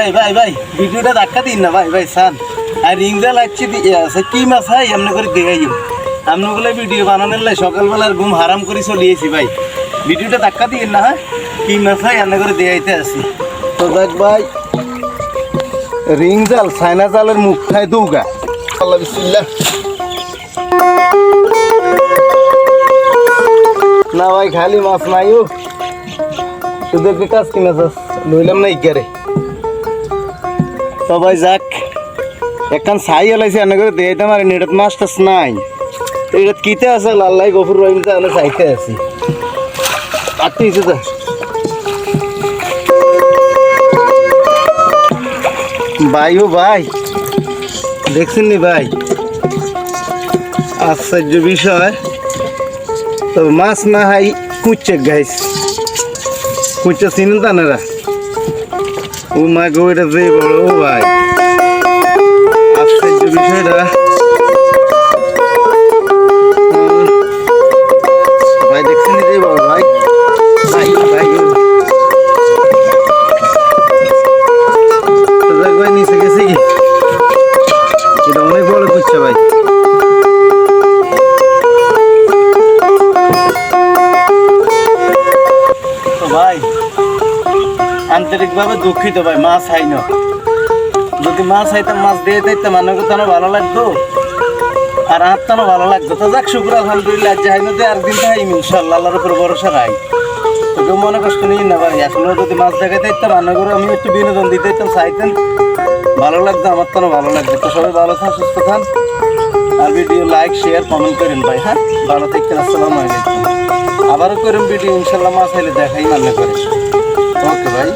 ভাই ভাই ভাই ভিডিওটা ধাক্কা দিন না ভাই ভাই সান আর রিংটা লাগছে কি মাছ হয় এমনি করে দেখাই আপনাগুলো ভিডিও বানানোর লাই সকালবেলার ঘুম হারাম করে চলিয়েছি ভাই ভিডিওটা ধাক্কা দিন না হ্যাঁ কি মাছ হয় এমনি করে দেখাইতে আসি তো দেখ ভাই রিং জাল সাইনা জালের মুখ খায় দৌগা আল্লাহ বিসমিল্লাহ না ভাই খালি মাছ নাইও তোদেরকে কাজ কি মাছ লইলাম না ইকারে তো ভাই যাক একখান ছাই এলাইছে এনে করে দেখাইতে মারি এটাত মাছ টাছ নাই এটাত কিতে আছে লাল্লাই গফুর রহিম তাহলে চাইতে আছি আটটিছে তো ভাই ও ভাই দেখছেন নি ভাই আশ্চর্য বিষয় তো মাছ না হাই কুচ্ছে গাইস কুচ্ছে চিনেন তানারা ও মা গো এটা যে বড় ও ভাই আশ্চর্য বিষয়টা ভাই দেখছেন নি যে বড় ভাই ভাই ভাই ভাই নিচে গেছে কি এটা অনেক বড় কুচ্ছে ভাই ভাই আন্তরিকভাবে দুঃখিত ভাই মাছ হাই না যদি মাছ হাইতাম মাছ দিয়ে দিতাম মানুষ তানো ভালো লাগতো আর হাত তানো ভালো লাগতো তো যাক শুক্র আলহামদুলিল্লাহ যে হাই নদী আর দিন তো হাইম ইনশাল্লাহ আল্লাহর উপর ভরসা রাই তোকে মনে কষ্ট নিই না ভাই আসলে যদি মাছ দেখাইতে দিতাম রান্না করে আমি একটু বিনোদন দিতে দিতাম চাইতেন ভালো লাগতো আমার তানো ভালো লাগতো তো সবাই ভালো থান সুস্থ থান আর ভিডিও লাইক শেয়ার কমেন্ট করেন ভাই হ্যাঁ ভালো থাকতেন আসসালামু আলাইকুম আবারও করেন ভিডিও ইনশাল্লাহ মাছ হাইলে দেখাই রান্না করে ওকে ভাই